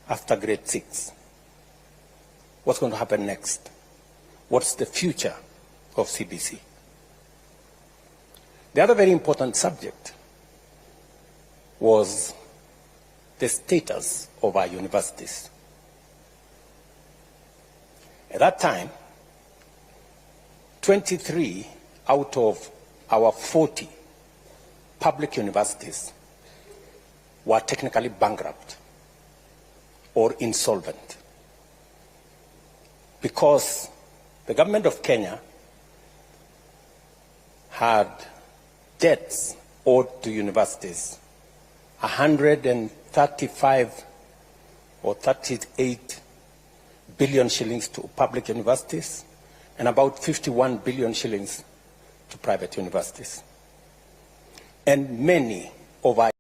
after grade 6? What's going to happen next? What's the future of CBC? The other very important subject was the status of our universities. At that time, 23 out of our 40 public universities were technically bankrupt or insolvent because the government of Kenya had debts owed to universities, 135 or 38 billion shillings to public universities and about 51 billion shillings to private universities. And many of our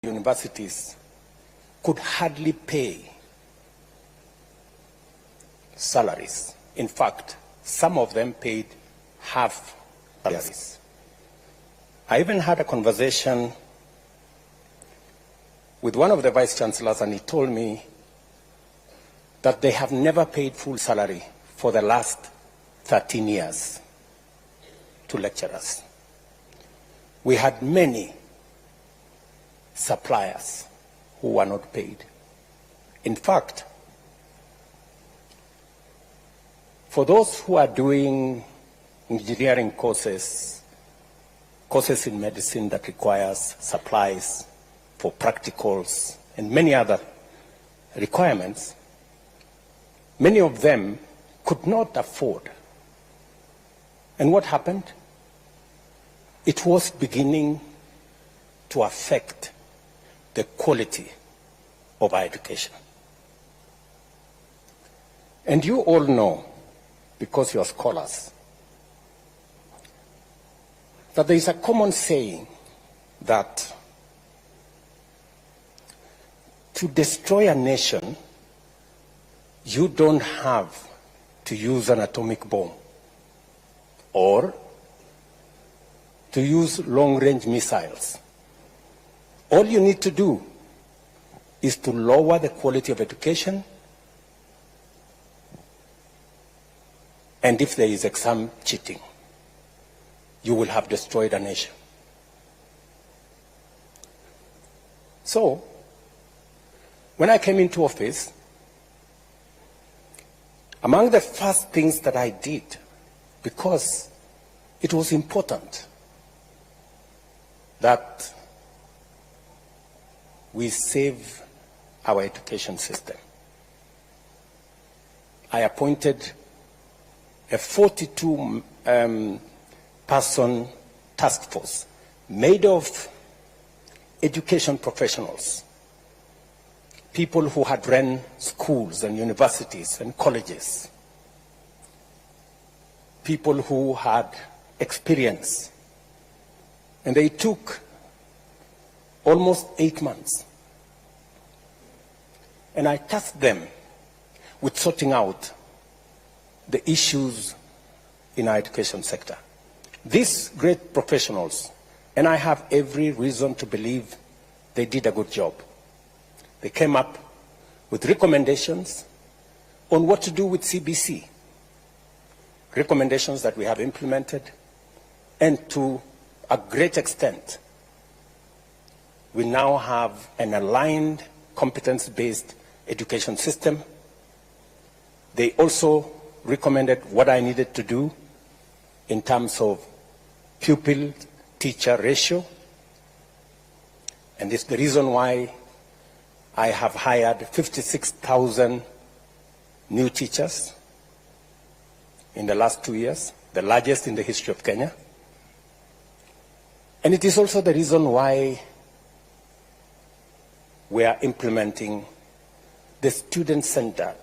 universities could hardly pay salaries. In fact, some of them paid half salaries. I even had a conversation with one of the vice chancellors, and he told me that they have never paid full salary for the last 13 years to lecturers. We had many suppliers who were not paid. In fact, for those who are doing engineering courses in medicine that requires supplies for practicals and many other requirements, many of them could not afford. And what happened? It was beginning to affect the quality of our education. And you all know, because you are scholars, that there is a common saying that to destroy a nation, you don't have to use an atomic bomb or to use long-range missiles. All you need to do is to lower the quality of education, and if there is exam cheating, you will have destroyed a nation. So, when I came into office, among the first things that I did, because it was important that we save our education system, I appointed a 42-person task force made of education professionals, people who had run schools and universities and colleges, people who had experience. And they took almost 8 months. And I tasked them with sorting out the issues in our education sector. These great professionals, and I have every reason to believe they did a good job. They came up with recommendations on what to do with CBC, recommendations that we have implemented, and to a great extent, we now have an aligned, competence-based education system. They also recommended what I needed to do in terms of pupil-teacher ratio. And it's the reason why I have hired 56,000 new teachers in the last 2 years, the largest in the history of Kenya. And it is also the reason why we are implementing the student-centered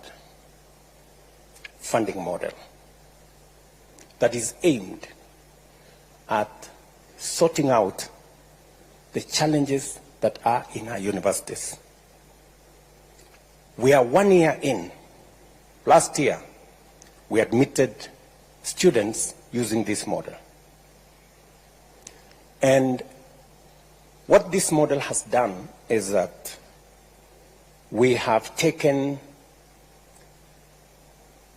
funding model that is aimed at sorting out the challenges that are in our universities. We are 1 year in. Last year, we admitted students using this model. And what this model has done is that we have taken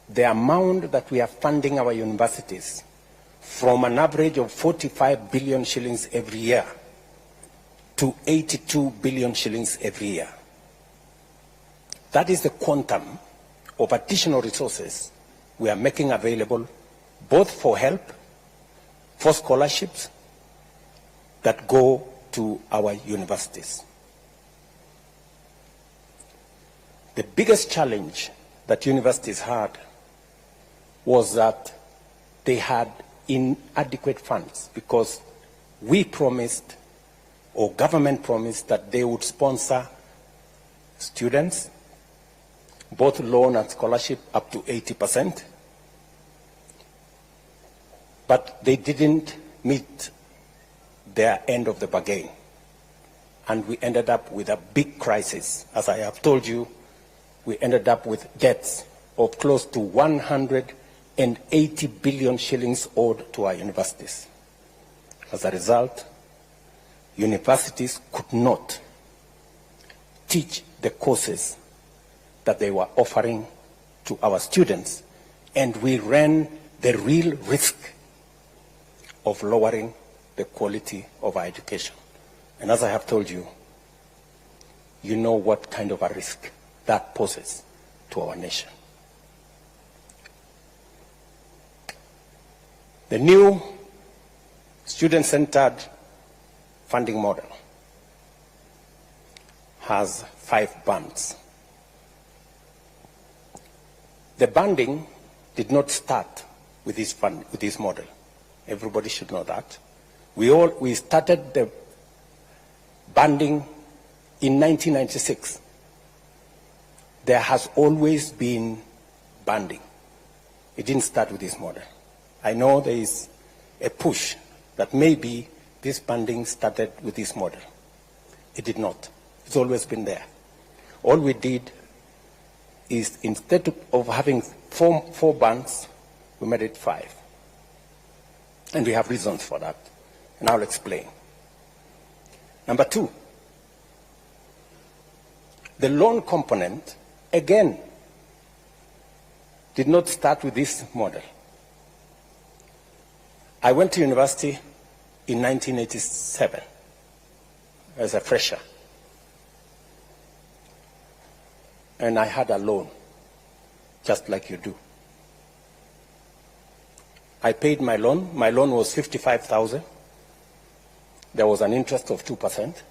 the amount that we are funding our universities from an average of 45 billion shillings every year to 82 billion shillings every year. That is the quantum of additional resources we are making available both for help, for scholarships that go to our universities. The biggest challenge that universities had was that they had inadequate funds, because we promised, or government promised, that they would sponsor students, both loan and scholarship, up to 80%. But they didn't meet their end of the bargain. And we ended up with a big crisis. As I have told you, we ended up with debts of close to 180 billion shillings owed to our universities. As a result, universities could not teach the courses that they were offering to our students, and we ran the real risk of lowering the quality of our education. And as I have told you, you know what kind of a risk that poses to our nation. The new student-centered funding model has 5 bands. The banding did not start with this model. Everybody should know that. We started the banding in 1996. There has always been banding. It didn't start with this model. I know there is a push that maybe this banding started with this model. It did not. It's always been there. All we did is, instead of having four bands, we made it 5. And we have reasons for that, and I'll explain. Number 2, the loan component, again, did not start with this model. I went to university in 1987 as a fresher, and I had a loan, just like you do. I paid my loan. My loan was 55,000. There was an interest of 2%.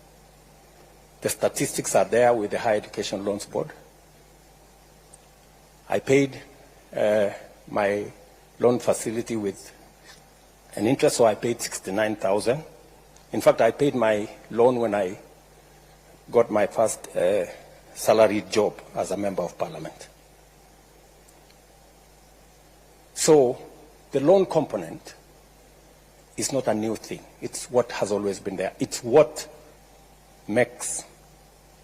The statistics are there with the Higher Education Loans Board. I paid my loan facility with an interest, so I paid 69,000. In fact, I paid my loan when I got my first salaried job as a member of parliament. So the loan component is not a new thing. It's what has always been there. It's what makes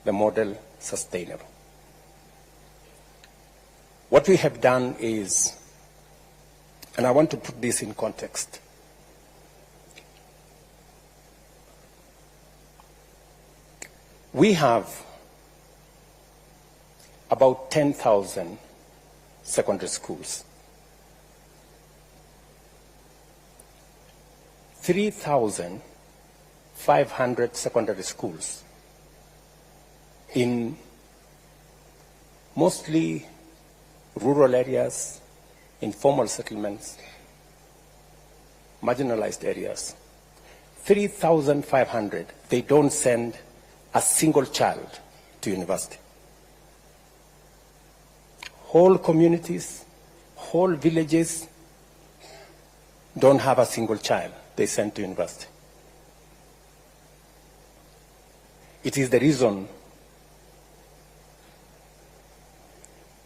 the model sustainable. What we have done is, and I want to put this in context, we have about 10,000 secondary schools. 3,500 secondary schools in mostly rural areas, informal settlements, marginalized areas. 3,500, they don't send a single child to university. Whole communities, whole villages don't have a single child they send to university. It is the reason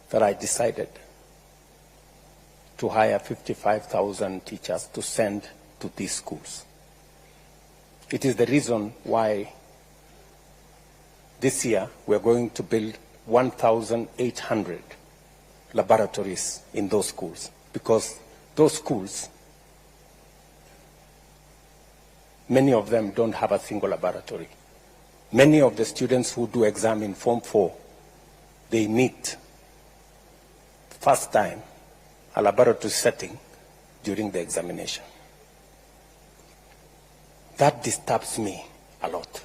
that I decided to hire 55,000 teachers to send to these schools. It is the reason why this year we're going to build 1,800 laboratories in those schools, because those schools, many of them don't have a single laboratory. Many of the students who do exam in Form 4, they meet first time a laboratory setting during the examination. That disturbs me a lot,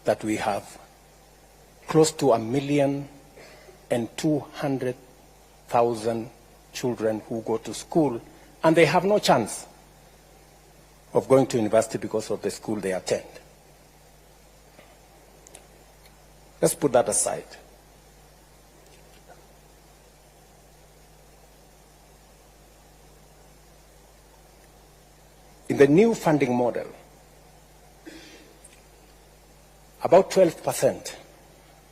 that we have close to 1,200,000 children who go to school and they have no chance of going to university because of the school they attend. Let's put that aside. In the new funding model, about 12%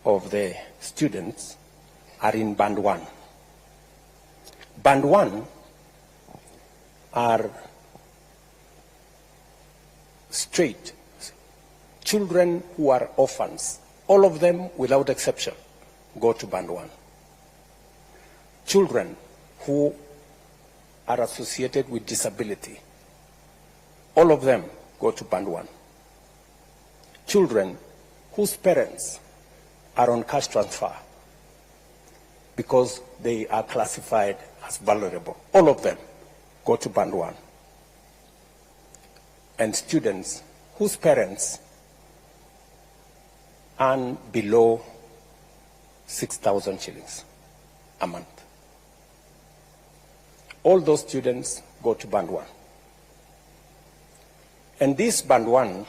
of the students are in Band 1. Band 1 are straight children who are orphans. All of them, without exception, go to Band 1. Children who are associated with disability, all of them go to Band 1. Children whose parents are on cash transfer because they are classified as vulnerable, all of them go to Band 1. And students whose parents earn below 6,000 shillings a month. All those students go to Band 1. And this Band 1,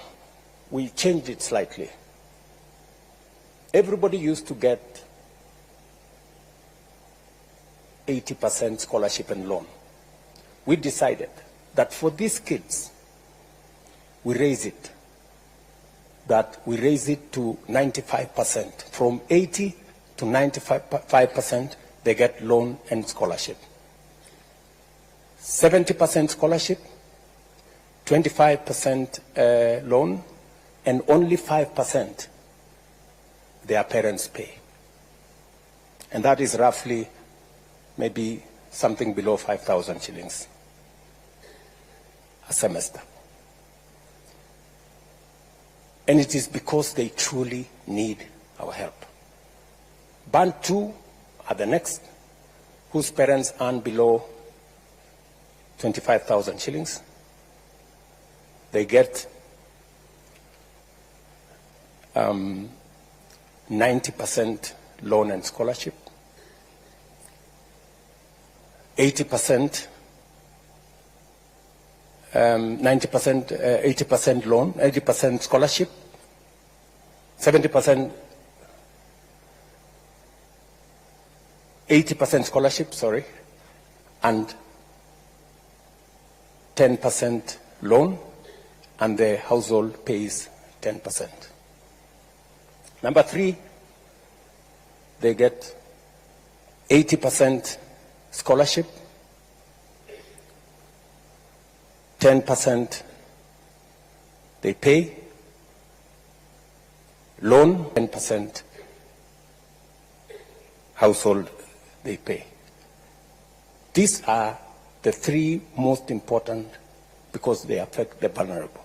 we changed it slightly. Everybody used to get 80% scholarship and loan. We decided that for these kids, we raise it to 95%. From 80 to 95%, they get loan and scholarship. 70% scholarship, 25% loan, and only 5% their parents pay. And that is roughly maybe something below 5,000 shillings a semester. And it is because they truly need our help. Band 2 are the next, whose parents earn below 25,000 shillings. They get 90% loan and scholarship, 80%, 80% loan, 80% scholarship, 70%, 80% scholarship, sorry, and 10% loan, and the household pays 10%. Number 3, they get 80% scholarship, 10% they pay, loan, 10% household they pay. These are the 3 most important because they affect the vulnerable.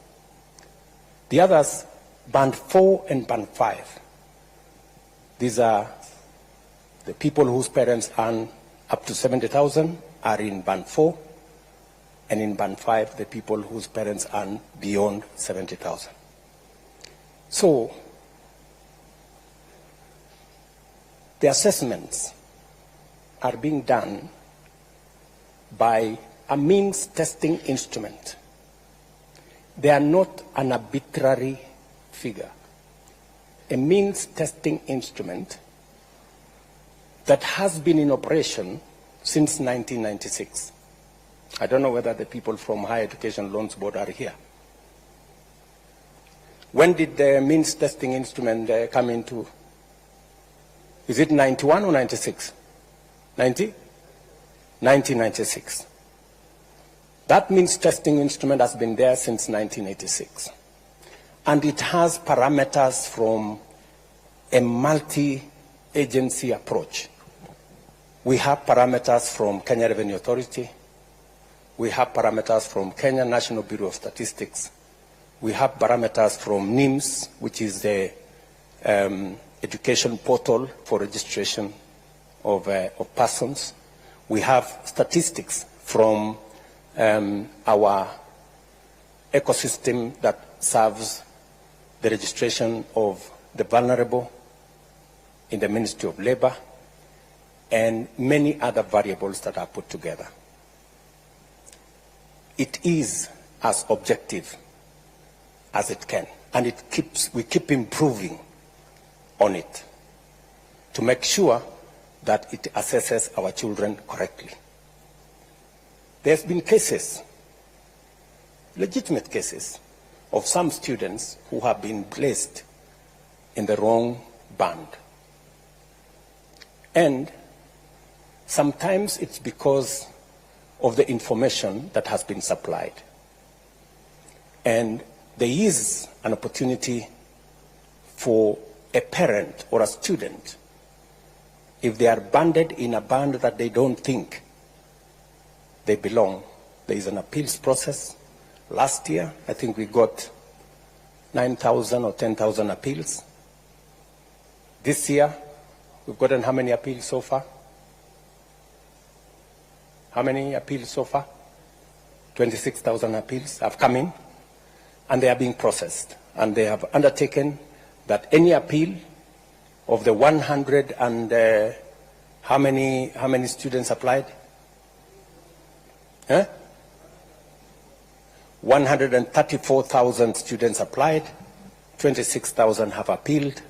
The others, Band 4 and Band 5, these are the people whose parents earn up to 70,000 are in Band 4, and in Band 5, the people whose parents earn beyond 70,000. So, the assessments are being done by a means testing instrument. They are not an arbitrary figure. A means testing instrument that has been in operation since 1996. I don't know whether the people from Higher Education Loans Board are here. When did the means testing instrument come into? Is it 91 or 96? 1996. That means testing instrument has been there since 1986. And it has parameters from a multi-agency approach. We have parameters from Kenya Revenue Authority. We have parameters from Kenya National Bureau of Statistics. We have parameters from NIMS, which is the education portal for registration of persons. We have statistics from our ecosystem that serves the registration of the vulnerable in the Ministry of Labor, and many other variables that are put together. It is as objective as it can, and we keep improving on it to make sure that it assesses our children correctly. There's been cases, legitimate cases, of some students who have been placed in the wrong band. And sometimes it's because of the information that has been supplied. And there is an opportunity for a parent or a student, if they are banded in a band that they don't think they belong, there is an appeals process. Last year, I think we got 9,000 or 10,000 appeals. This year, we've gotten how many appeals so far? How many appeals so far? 26,000 appeals have come in, and they are being processed. And they have undertaken that any appeal of the 100 and how many students applied? 134,000 students applied, 26,000 have appealed,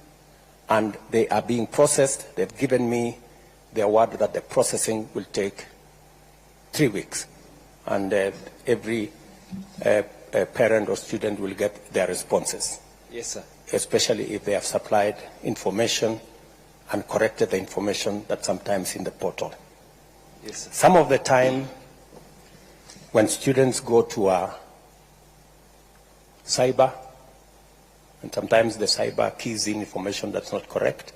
and they are being processed. They've given me their word that the processing will take 3 weeks, and every parent or student will get their responses. Yes, sir. Especially if they have supplied information and corrected the information that sometimes in the portal. Yes, sir. Some of the time, when students go to a cyber, and sometimes the cyber keys in information that's not correct,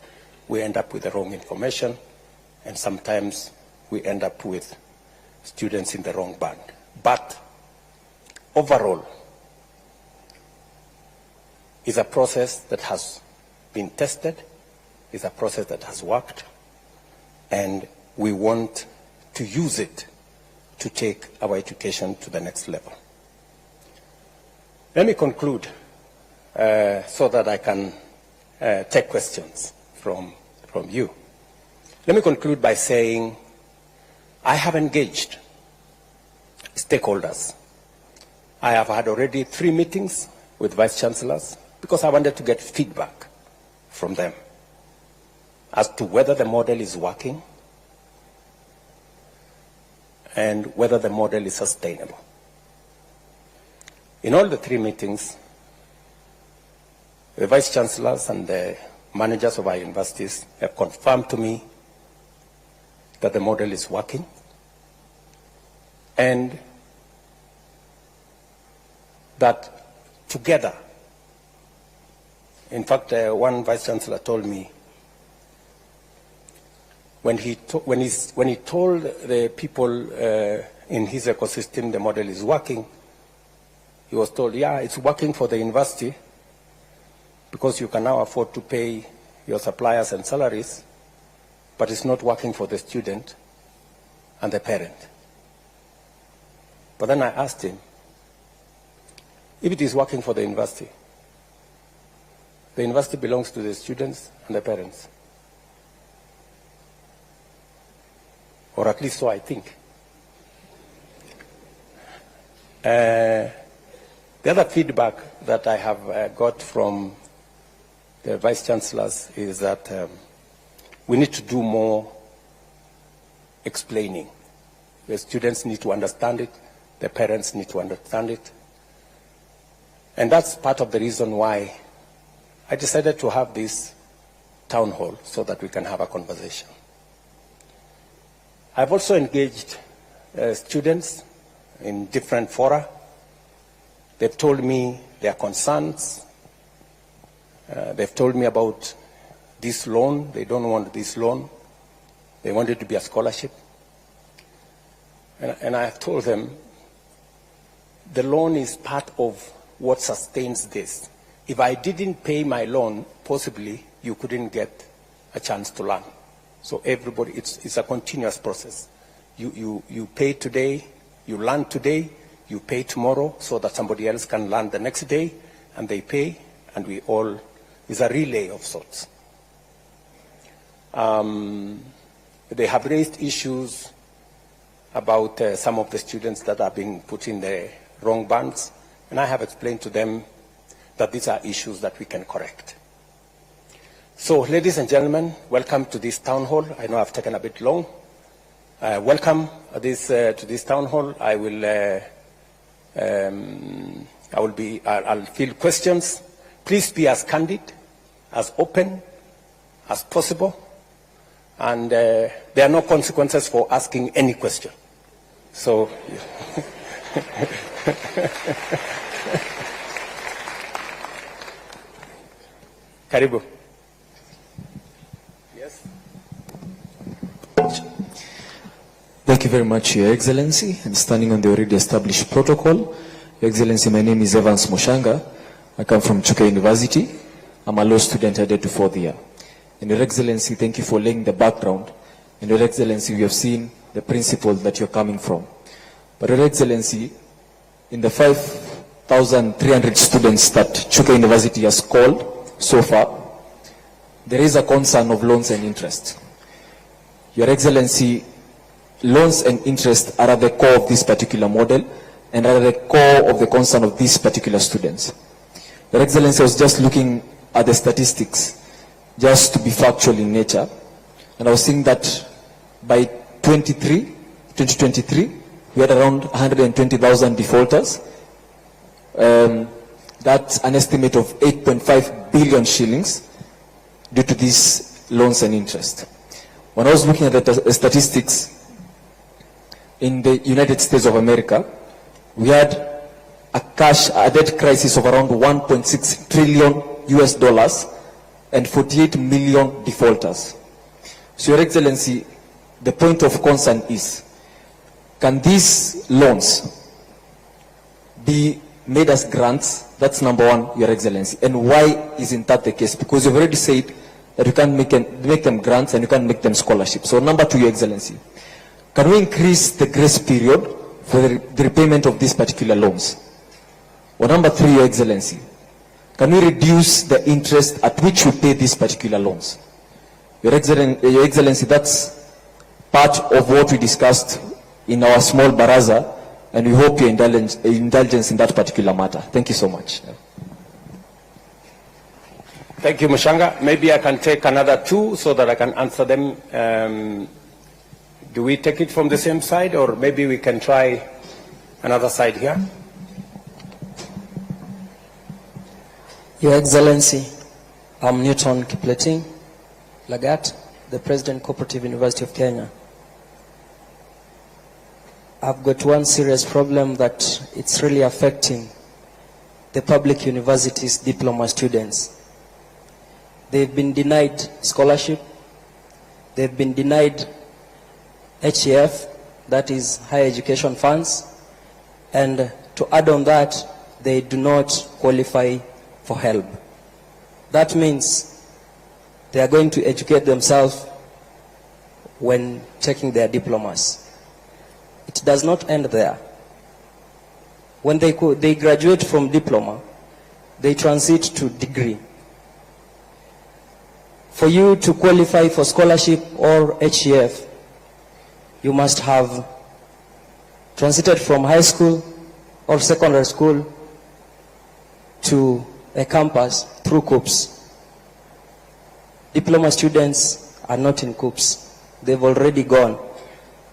we end up with the wrong information, and sometimes we end up with students in the wrong band. But overall, it's a process that has been tested, it's a process that has worked, and we want to use it to take our education to the next level. Let me conclude so that I can take questions from you. Let me conclude by saying I have engaged stakeholders. I have had already 3 meetings with vice chancellors because I wanted to get feedback from them as to whether the model is working and whether the model is sustainable. In all the 3 meetings, the vice chancellors and the managers of our universities have confirmed to me that the model is working, and that together, in fact, one vice chancellor told me when he told the people in his ecosystem the model is working, he was told, yeah, it's working for the university because you can now afford to pay your suppliers and salaries, but it's not working for the student and the parent. But then I asked him, if it is working for the university belongs to the students and the parents. Or at least so I think. The other feedback that I have got from the vice chancellors is that we need to do more explaining. The students need to understand it, the parents need to understand it. And that's part of the reason why I decided to have this town hall so that we can have a conversation. I've also engaged students in different fora. They've told me their concerns. They've told me about this loan. They don't want this loan. They wanted to be a scholarship. And I have told them, the loan is part of what sustains this. If I didn't pay my loan, possibly you couldn't get a chance to learn. So everybody, it's a continuous process. You pay today, you learn today, you pay tomorrow so that somebody else can learn the next day, and they pay, and we all, it's a relay of sorts. They have raised issues about some of the students that are being put in the wrong bands, and I have explained to them that these are issues that we can correct. So, ladies and gentlemen, welcome to this town hall. I know I've taken a bit long. Welcome to this town hall. I'll field questions. Please be as candid, as open as possible. And there are no consequences for asking any question. So, Karibu. Yes. Thank you very much, Your Excellency. I'm standing on the already established protocol. Your Excellency, my name is Evans Moshanga. I come from Chuka University. I'm a law student headed to fourth year. And Your Excellency, thank you for laying the background. And Your Excellency, we have seen the principles that you're coming from. But Your Excellency, in the 5,300 students that Chuka University has called so far, there is a concern of loans and interest. Your Excellency, loans and interest are at the core of this particular model and are at the core of the concern of these particular students. Your Excellency, I was just looking at the statistics, just to be factual in nature, and I was seeing that by 2023, we had around 120,000 defaulters. That's an estimate of 8.5 billion shillings due to these loans and interest. When I was looking at the statistics, in the United States of America, we had a debt crisis of around 1.6 trillion US dollars and 48 million defaulters. So, Your Excellency, the point of concern is, can these loans be made as grants? That's number one, Your Excellency. And why isn't that the case? Because you've already said that you can't make them grants and you can't make them scholarships. So number two, Your Excellency, can we increase the grace period for the repayment of these particular loans? Or number three, Your Excellency, can we reduce the interest at which we pay these particular loans? Your Excellency, that's part of what we discussed in our small baraza, and we hope your indulgence in that particular matter. Thank you so much. Thank you, Mushanga. Maybe I can take another two so that I can answer them. Do we take it from the same side, or maybe we can try another side here? Your Excellency, I'm Newton Kipleting Lagat, the President Cooperative University of Kenya. I've got one serious problem that it's really affecting the public universities' diploma students. They've been denied scholarship, they've been denied HEF, that is higher education funds, and to add on that, they do not qualify for help. That means they are going to educate themselves when taking their diplomas. It does not end there. When they graduate from diploma, they transit to degree. For you to qualify for scholarship or HEF, you must have transited from high school or secondary school to a campus through COOPs. Diploma students are not in COOPs. They've already gone.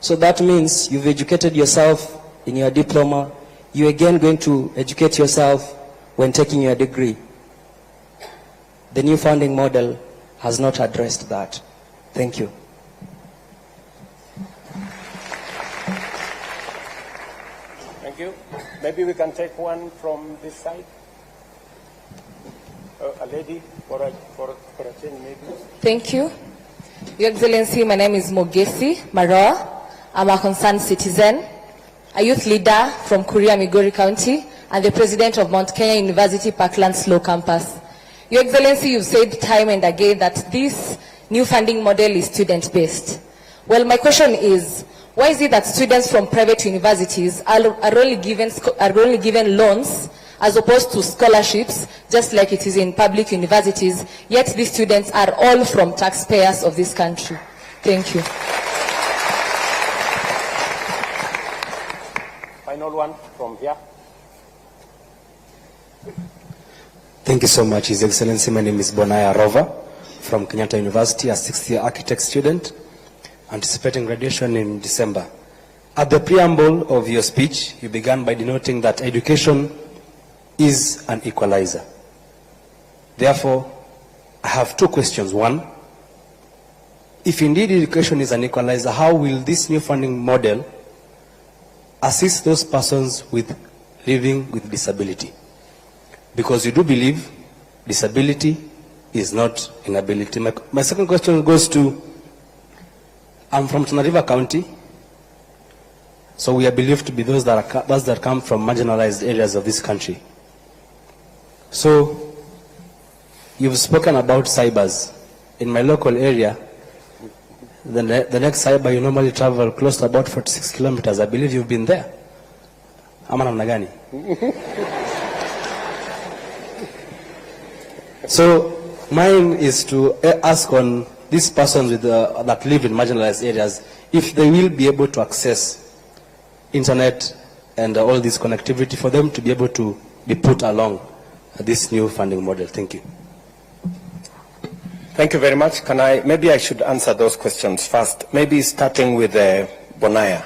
So that means you've educated yourself in your diploma. You're again going to educate yourself when taking your degree. The new funding model has not addressed that. Thank you. Thank you. Maybe we can take one from this side. A lady for a change, maybe. Thank you. Your Excellency, my name is Mogesi Maroa. I'm a concerned citizen, a youth leader from Kuria, Migori County, and the president of Mount Kenya University Parklands Law Campus. Your Excellency, you've said time and again that this new funding model is student-based. Well, my question is, why is it that students from private universities are only given loans as opposed to scholarships, just like it is in public universities, yet these students are all from taxpayers of this country? Thank you. Final one from here. Thank you so much, His Excellency. My name is Bonaya Rova from Kenyatta University, a 6th-year architect student, anticipating graduation in December. At the preamble of your speech, you began by denoting that education is an equalizer. Therefore, I have two questions. One, if indeed education is an equalizer, how will this new funding model assist those persons living with disability? Because you do believe disability is not inability. My second question goes to, I'm from Tana River County, so we are believed to be those that come from marginalized areas of this country. So, you've spoken about cybers. In my local area, the next cyber you normally travel close to about 46 kilometers. I believe you've been there. Ama namna gani? So, mine is to ask on these persons that live in marginalized areas, if they will be able to access internet and all this connectivity for them to be able to be put along this new funding model. Thank you. Thank you very much. Maybe I should answer those questions first. Maybe starting with Bonaya.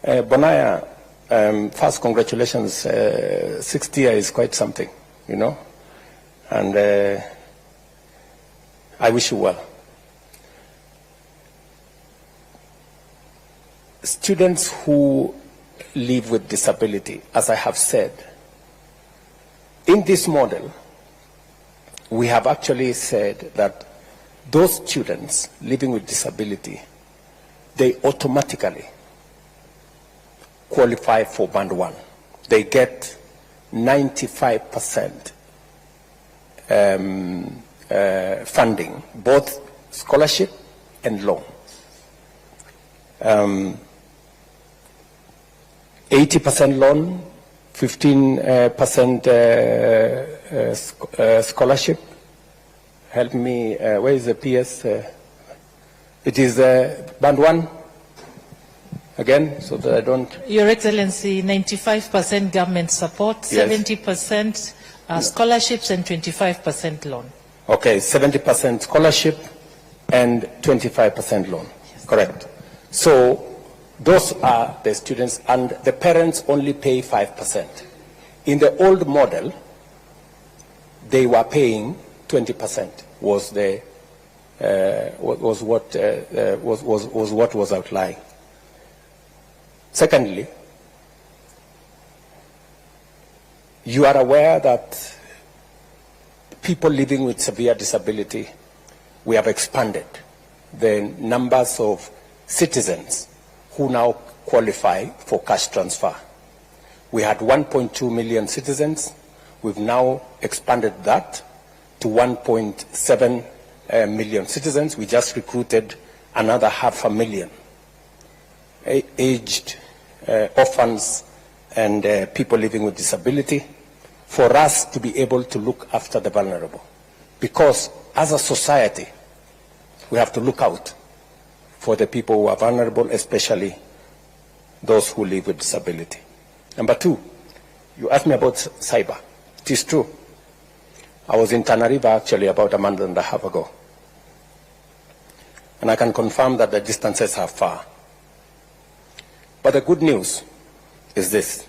Bonaya, first, congratulations. 60 years is quite something, you know. And I wish you well. Students who live with disability, as I have said, in this model, we have actually said that those students living with disability, they automatically qualify for Band 1. They get 95% funding, both scholarship and loan. 80% loan, 15% scholarship. Help me, where is the PS? It is Band 1, again, so that I don't... Your Excellency, 95% government support, Yes. 70% scholarships and 25% loan. Okay, 70% scholarship and 25% loan, yes. Correct. So those are the students, and the parents only pay 5%. In the old model, they were paying 20%. Was what was outlying. Secondly, you are aware that people living with severe disability, we have expanded the numbers of citizens who now qualify for cash transfer. We had 1.2 million citizens. We've now expanded that to 1.7 million citizens. We just recruited another 500,000 aged orphans and people living with disability, for us to be able to look after the vulnerable. Because as a society, we have to look out for the people who are vulnerable, especially those who live with disability. Number two, you asked me about cyber. It is true. I was in Tana River actually about a month and a half ago. And I can confirm that the distances are far. But the good news is this.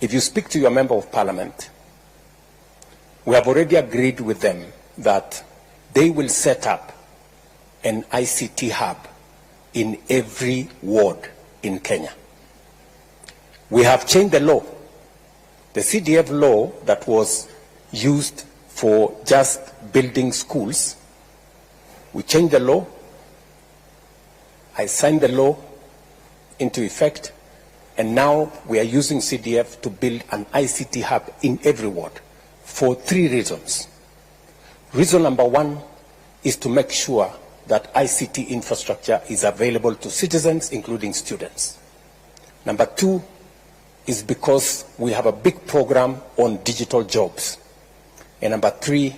If you speak to your member of parliament, we have already agreed with them that they will set up an ICT hub in every ward in Kenya. We have changed the law. The CDF law that was used for just building schools. We changed the law. I signed the law into effect, and now we are using CDF to build an ICT hub in every ward for 3 reasons. Reason number 1 is to make sure that ICT infrastructure is available to citizens, including students. Number 2 is because we have a big program on digital jobs. And number 3,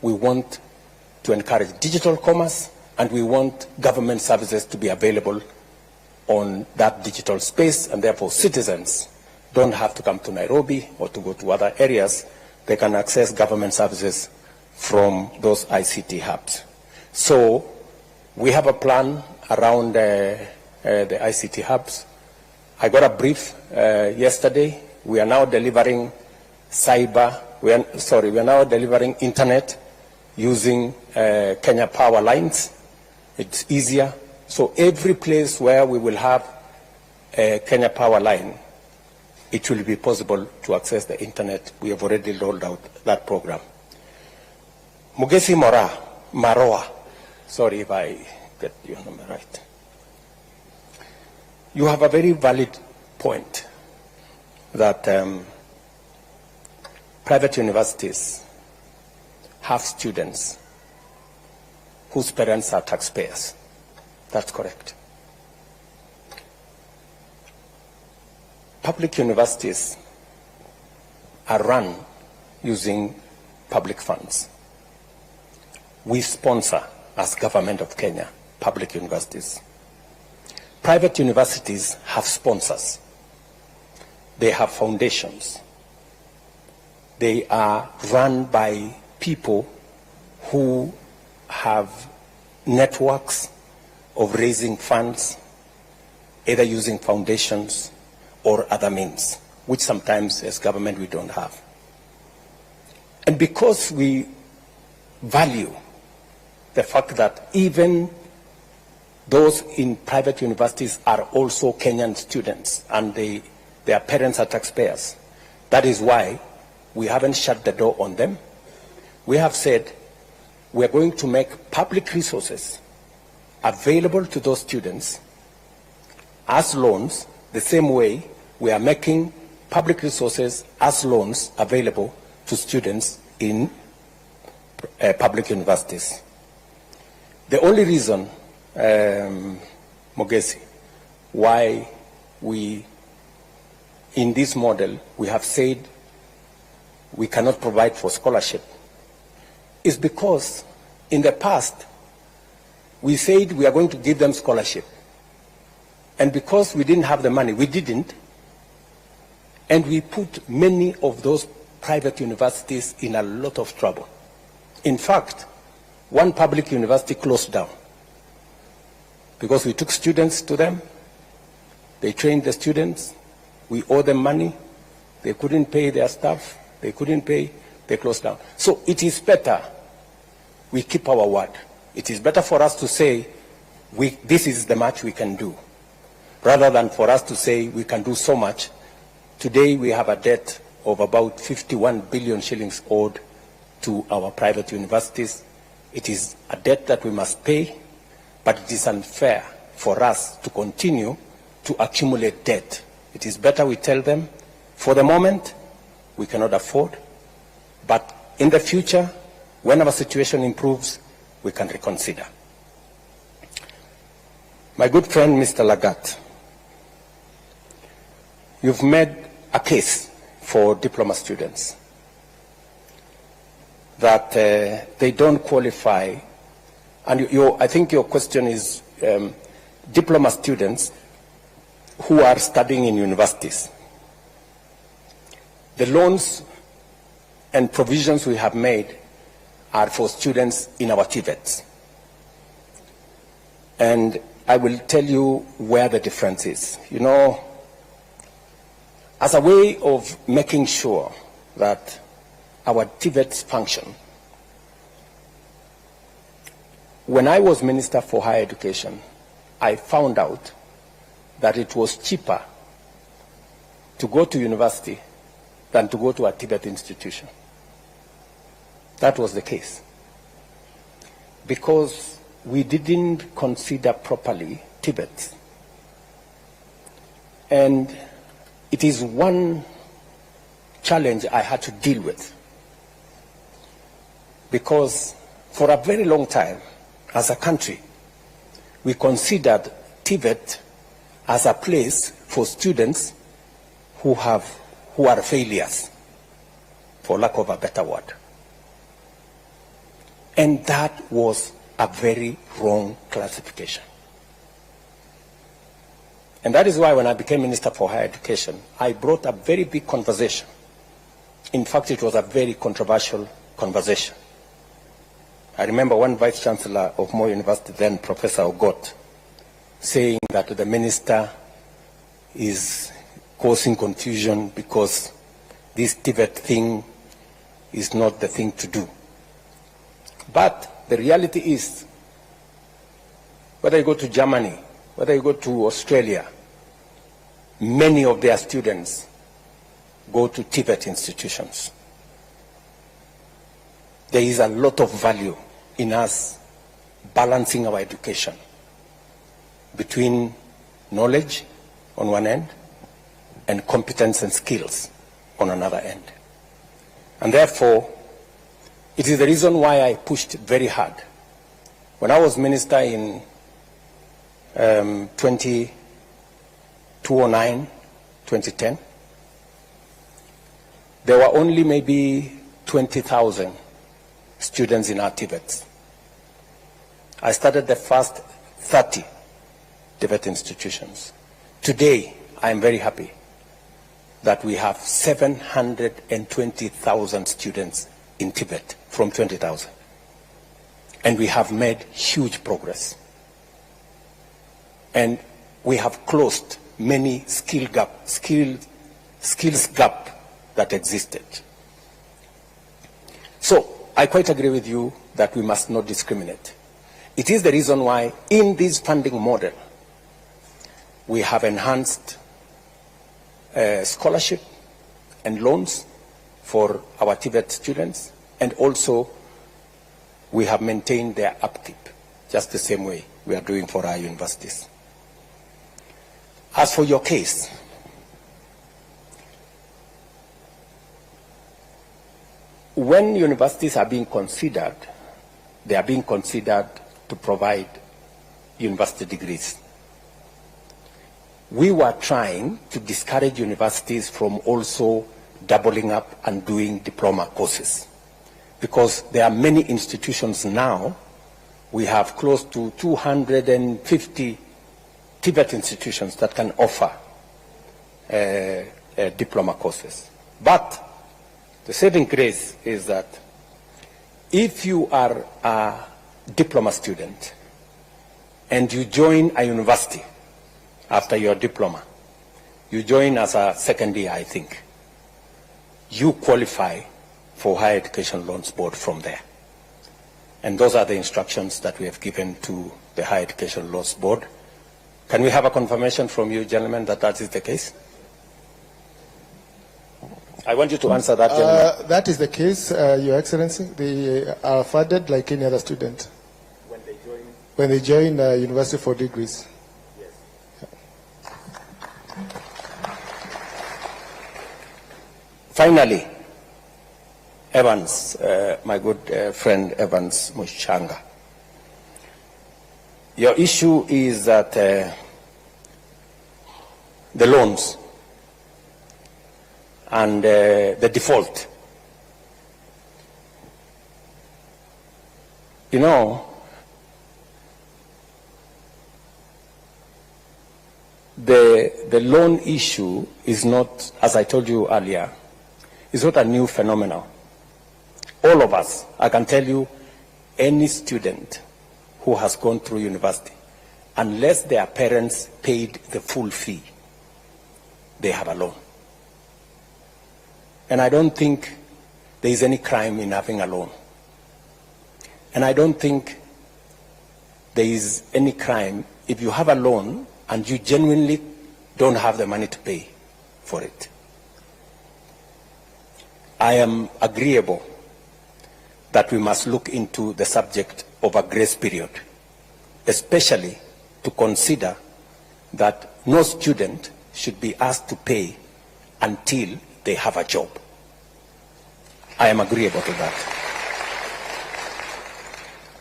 we want to encourage digital commerce, and we want government services to be available on that digital space, and therefore citizens don't have to come to Nairobi or to go to other areas. They can access government services from those ICT hubs. So we have a plan around the ICT hubs. I got a brief yesterday. We are now delivering we are now delivering internet using Kenya power lines. It's easier. So every place where we will have a Kenya power line, it will be possible to access the internet. We have already rolled out that program. Mugesi Maroa, sorry if I get your number right. You have a very valid point that private universities have students whose parents are taxpayers. That's correct. Public universities are run using public funds. We sponsor, as government of Kenya, public universities. Private universities have sponsors. They have foundations. They are run by people who have networks of raising funds, either using foundations or other means, which sometimes as government we don't have. And because we value the fact that even those in private universities are also Kenyan students and their parents are taxpayers, that is why we haven't shut the door on them. We have said we are going to make public resources available to those students as loans, the same way we are making public resources as loans available to students in public universities. The only reason, Mogesi, why we, in this model, we have said we cannot provide for scholarship is because in the past, we said we are going to give them scholarship. And because we didn't have the money, we didn't. And we put many of those private universities in a lot of trouble. In fact, one public university closed down because we took students to them. They trained the students. We owe them money. They couldn't pay their staff. They couldn't pay. They closed down. So it is better we keep our word. It is better for us to say, this is the much we can do, rather than for us to say we can do so much. Today we have a debt of about 51 billion shillings owed to our private universities. It is a debt that we must pay, but it is unfair for us to continue to accumulate debt. It is better we tell them, for the moment, we cannot afford, but in the future, when our situation improves, we can reconsider. My good friend, Mr. Lagat, you've made a case for diploma students that they don't qualify, and I think your question is diploma students who are studying in universities. The loans and provisions we have made are for students in our TVETs. And I will tell you where the difference is. You know, as a way of making sure that our TVETs function, when I was Minister for Higher Education, I found out that it was cheaper to go to university than to go to a TVET institution. that was the case. Because we didn't consider properly Tibet. And it is one challenge I had to deal with. Because for a very long time, as a country, we considered Tibet as a place for students who are failures, for lack of a better word. And that was a very wrong classification. And that is why when I became Minister for Higher Education, I brought a very big conversation. In fact, it was a very controversial conversation. I remember one Vice Chancellor of Moi University, then Professor Ogot, saying that the minister is causing confusion because this Tibet thing is not the thing to do. But the reality is, whether you go to Germany, whether you go to Australia, many of their students go to Tibet institutions. There is a lot of value in us balancing our education between knowledge on one end and competence and skills on another end. And therefore, it is the reason why I pushed very hard. When I was minister in 2009, 2010, there were only maybe 20,000 students in our Tibet. I started the first 30 Tibet institutions. Today, I am very happy that we have 720,000 students in Tibet from 20,000. And we have made huge progress. And we have closed many skills gap that existed. So I quite agree with you that we must not discriminate. It is the reason why in this funding model, we have enhanced scholarship and loans for our Tibet students, and also we have maintained their upkeep, just the same way we are doing for our universities. As for your case, when universities are being considered, they are being considered to provide university degrees. We were trying to discourage universities from also doubling up and doing diploma courses, because there are many institutions now. We have close to 250 Tibet institutions that can offer diploma courses. But the saving grace is that if you are a diploma student and you join a university after your diploma, you join as a second year, I think, you qualify for Higher Education Loans Board from there. And those are the instructions that we have given to the Higher Education Loans Board. Can we have a confirmation from you, gentlemen, that that is the case? I want you to answer that, gentleman. That is the case, Your Excellency. They are funded like any other student. When they join university for degrees. Yes. Finally, Evans, my good friend Evans Mushanga. Your issue is that the loans and the default. You know, the loan issue is not, as I told you earlier, is not a new phenomenon. All of us, I can tell you, any student who has gone through university, unless their parents paid the full fee, they have a loan. And I don't think there is any crime in having a loan. And I don't think there is any crime if you have a loan and you genuinely don't have the money to pay for it. I am agreeable that we must look into the subject of a grace period, especially to consider that no student should be asked to pay until they have a job. I am agreeable to that.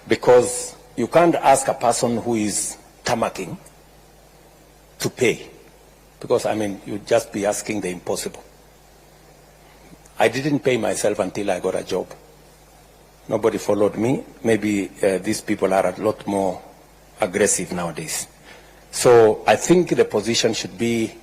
Because you can't ask a person who is tamaking to pay. Because, I mean, you'd just be asking the impossible. I didn't pay myself until I got a job. Nobody followed me. Maybe these people are a lot more aggressive nowadays. So I think the position should be